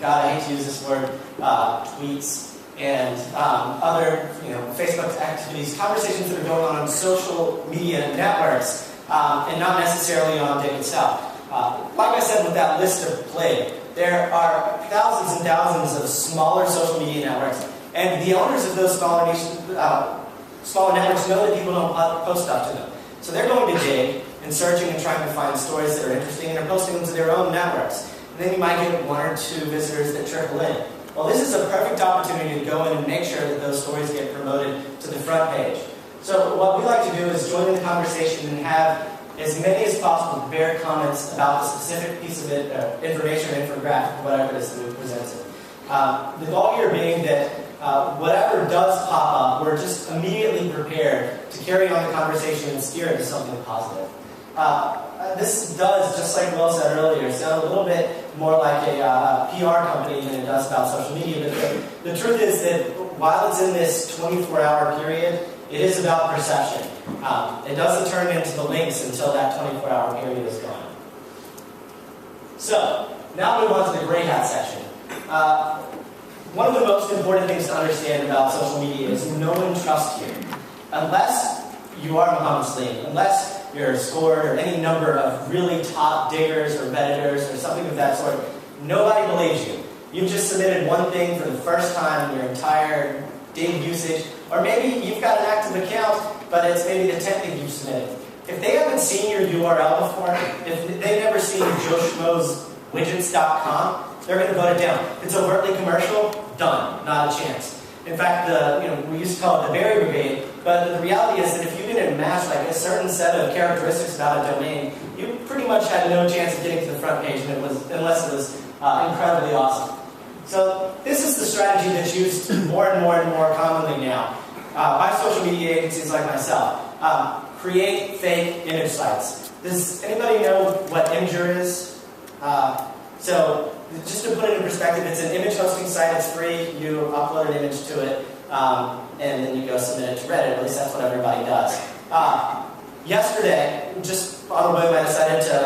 God, I hate to use this word, tweets, and other Facebook activities, conversations that are going on social media networks, and not necessarily on dig itself. Like I said with that list of plague, there are thousands and thousands of smaller social media networks, and the owners of those smaller networks know that people don't post stuff to them. So they're going to dig and searching and trying to find stories that are interesting, and they're posting them to their own networks. And then you might get 1 or 2 visitors that trickle in. Well, this is a perfect opportunity to go in and make sure that those stories get promoted to the front page. So what we like to do is join in the conversation and have as many as possible bear comments about the specific piece of information, infographic, whatever it is that we presented. The goal here being that whatever does pop up, we're just immediately prepared to carry on the conversation and steer it to something positive. This does, just like Will said earlier, sound a little bit more like a PR company than it does about social media, but the truth is that while it's in this 24-hour period, it is about perception. It doesn't turn into the links until that 24-hour period is gone. So, now we move on to the gray hat section. One of the most important things to understand about social media is no one trusts you. Unless you are Muhammad Salim, unless you're scored or any number of really top diggers or redditors or something of that sort, nobody believes you. You've just submitted one thing for the first time in your entire dig usage, or maybe you've got an active account, but it's maybe the 10th thing you've submitted. If they haven't seen your URL before, if they've never seen joeschmoeswidgets.com, they're going to vote it down. If it's overtly commercial, done, not a chance. In fact, we used to call it the berry brigade, but the reality is that if you didn't match like a certain set of characteristics about a domain, you pretty much had no chance of getting to the front page, unless it was incredibly awesome. So this is the strategy that's used more and more and more commonly now by social media agencies like myself. Create fake image sites. Does anybody know what Imgur is? So just to put it in perspective, it's an image hosting site. It's free. You upload an image to it, and then you go submit it to Reddit. At least that's what everybody does. Yesterday, just on the whim, I decided to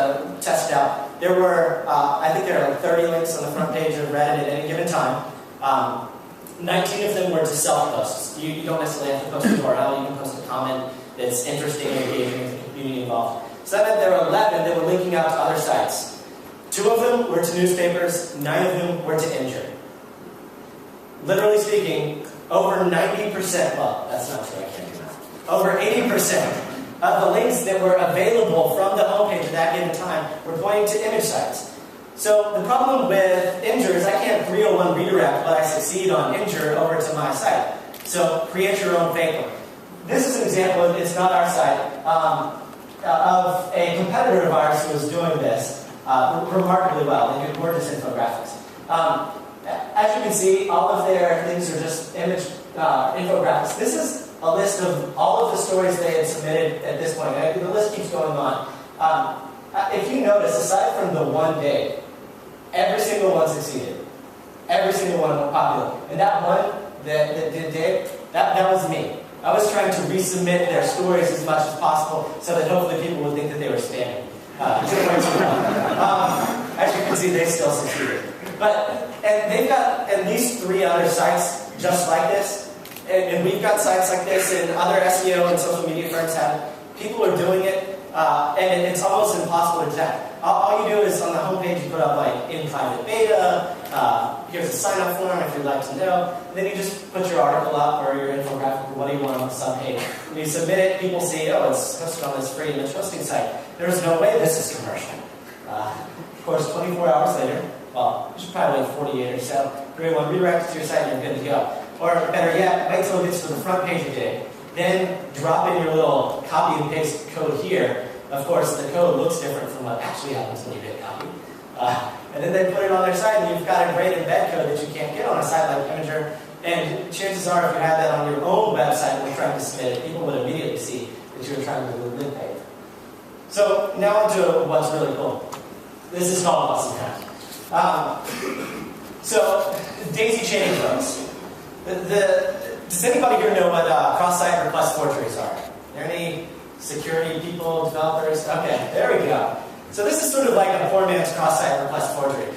test it out. There were, I think there are like 30 links on the front page of Reddit at any given time. 19 of them were to self-posts. You don't necessarily have to post a URL. You can post a comment that's interesting and engaging with the community involved. So that meant there were 11 that were linking out to other sites. 2 of them were to newspapers, 9 of them were to Imgur. Literally speaking, over 90%, well, that's not true, I can't do that. Over 80% of the links that were available from the homepage at that given time were pointing to image sites. So the problem with Imgur is I can't 301 redirect what I succeed on Imgur over to my site. So create your own fake one. This is an example, it's not our site, of a competitor of ours who was doing this remarkably well. They do gorgeous infographics. As you can see, all of their things are just image infographics. This is a list of all of the stories they had submitted at this point. And the list keeps going on. If you notice, aside from the one day, every single one succeeded. Every single one was popular. And that one that did, that was me. I was trying to resubmit their stories as much as possible so that hopefully people would think that they were spamming. As you can see, they still succeeded. And they've got at least 3 other sites just like this. And we've got sites like this, and other SEO and social media firms have it. People are doing it, and it's almost impossible to detect. All you do is on the homepage you put up like in private beta, here's a sign up form if you'd like to know. And then you just put your article up or your infographic or what do you want on the subpage. When you submit it, people see, oh, it's hosted on this free image hosting site. There's no way this is commercial. Of course, 24 hours later, well, you should probably wait 48 or so, create one, redirect it to your site, and you're good to go. Or better yet, wait till it gets to the front page of Dig. Then drop in your little copy and paste code here. Of course, the code looks different from what actually happens when you hit copy. And then they put it on their site, and you've got a great embed code that you can't get on a site like Imgur. And chances are, if you had that on your own website when you're trying to submit it, people would immediately see that you were trying to do a link page. So now on to what's really cool. This is called awesome hack. So daisy chaining folks. Does anybody here know what cross-site request forgeries are? Are there any security people, developers? Okay, there we go. So this is sort of like a poor man's cross-site request forgery.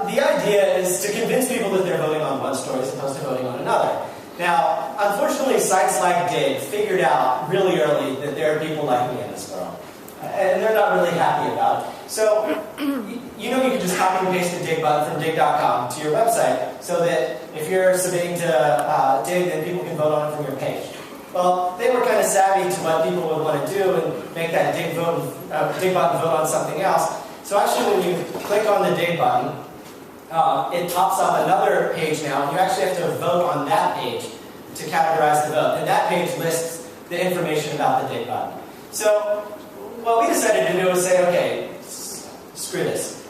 the idea is to convince people that they're voting on one story as opposed to voting on another. Now, unfortunately, sites like Dig figured out really early that there are people like me in this world. And they're not really happy about it. So, you know, you can just copy and paste the Dig button from dig.com to your website so that if you're submitting to Dig, then people can vote on it from your page. Well, they were kind of savvy to what people would want to do and make that Dig button vote on something else. So actually, when you click on the Dig button, it pops up another page now, and you actually have to vote on that page to categorize the vote. And that page lists the information about the Dig button. So, what we decided to do was say, okay, screw this.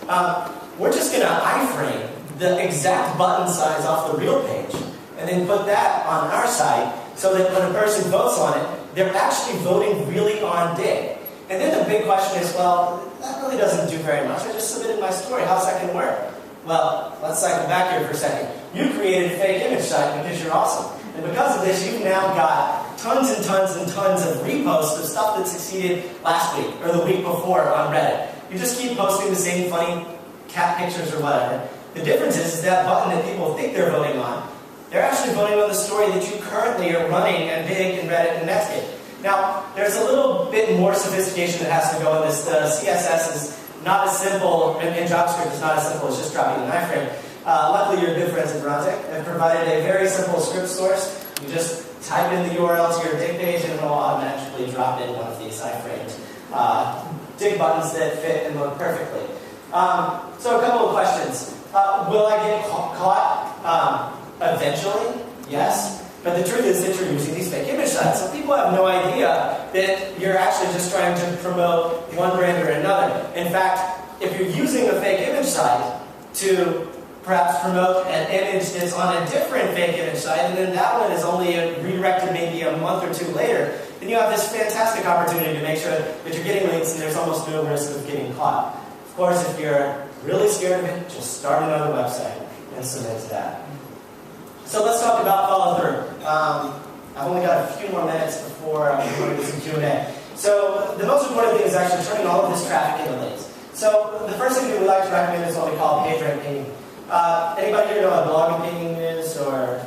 We're just going to iframe the exact button size off the real page, and then put that on our site, so that when a person votes on it, they're actually voting really on Dig. And then the big question is, well, that really doesn't do very much. I just submitted my story. How's that going to work? Well, let's cycle back here for a second. You created a fake image site because you're awesome. And because of this, you've now got tons and tons and tons of reposts of stuff that succeeded last week or the week before on Reddit. You just keep posting the same funny cat pictures or whatever. The difference is that button that people think they're voting on, they're actually voting on the story that you currently are running and Dig and Reddit and Netscape. Now, there's a little bit more sophistication that has to go in this. The CSS is not as simple, and JavaScript is not as simple as just dropping an iframe. Luckily, your good friends at Bronte have provided a very simple script source. You just type in the URL to your Dig page, and it will automatically drop in one of these iframed Dig buttons that fit and look perfectly. So a couple of questions. Will I get caught eventually? Yes. But the truth is that you're using these fake image sites. So people have no idea that you're actually just trying to promote one brand or another. In fact, if you're using a fake image site to perhaps promote an image that's on a different fake image site, and then that one is only redirected maybe a month or two later, then you have this fantastic opportunity to make sure that you're getting links and there's almost no risk of getting caught. Of course, if you're really scared of it, just start another website and submit to that. So let's talk about follow-through. I've only got a few more minutes before I'm going to do some Q&A. So the most important thing is actually turning all of this traffic into links. So the first thing that we like to recommend is what we call page rank pinging. Anybody here know what blogging pinging is? So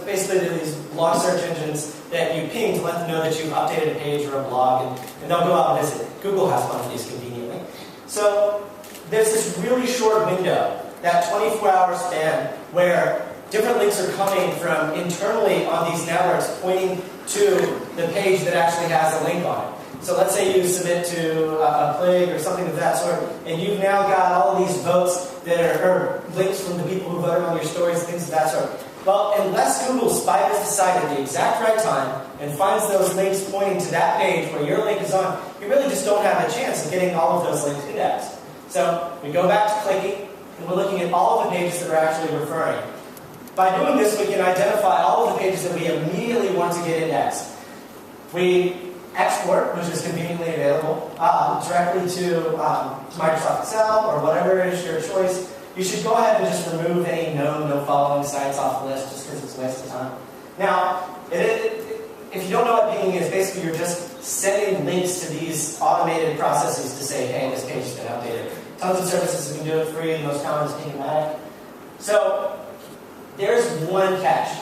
basically there are these blog search engines that you ping to let them know that you've updated a page or a blog, and they'll go out and visit it. Google has one of these conveniently. So there's this really short window, that 24-hour span, where different links are coming from internally on these networks pointing to the page that actually has a link on it. So let's say you submit to a Plig or something of that sort, and you've now got all of these votes that are links from the people who voted on your stories and things of that sort. Well, unless Google spies the site at the exact right time and finds those links pointing to that page where your link is on, you really just don't have a chance of getting all of those links indexed. So we go back to clicking, and we're looking at all of the pages that are actually referring. By doing this, we can identify all of the pages that we immediately want to get indexed. We export, which is conveniently available, directly to Microsoft Excel or whatever is your choice. You should go ahead and just remove any known no-following sites off the list just because it's a waste of time. Now, if you don't know what pinging is, basically you're just sending links to these automated processes to say, hey, this page has been updated. Tons of services that can do it free. The most common is Pingmatic. So there's one catch.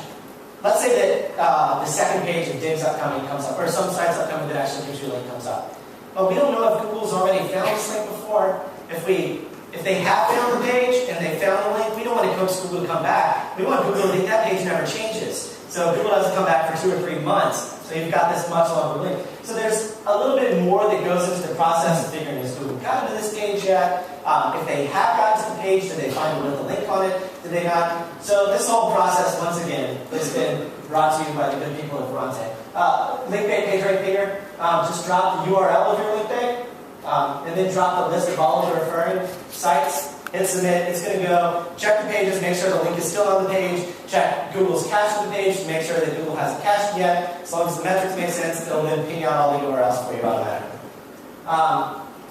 Let's say that the second page of Dig's upcoming comes up, or some site's upcoming that actually gives you a link comes up. But we don't know if Google's already found this link before. If they have found the page and they found the link, we don't want to coax Google to come back. We want Google to think that page never changes. So Google doesn't come back for 2 or 3 months. So you've got this much longer link. So there's a little bit more that goes into the process of figuring, has Google gotten to this page yet? If they have gotten to the page, did they find it with a link on it? Did they not? So this whole process, once again, has been brought to you by the good people at Bronte. Link bait page right here. Just drop the URL of your link bait, and then drop the list of all of the referring sites. Hit submit. It's going to go check the pages, make sure the link is still on the page. Check Google's cache of the page to make sure that Google hasn't cached yet. As long as the metrics make sense, it'll then ping out all the URLs for you automatically.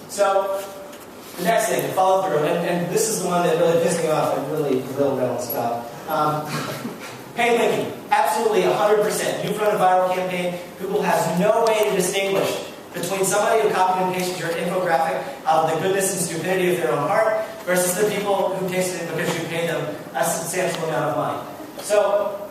So the next thing, the follow through, and this is the one that really pissed me off. I really Reynolds about. Paid linking, absolutely 100%. You've run a viral campaign. Google has no way to distinguish between somebody who copied and pasted your infographic out of the goodness and stupidity of their own heart versus the people who tasted it because you paid them a substantial amount of money. So,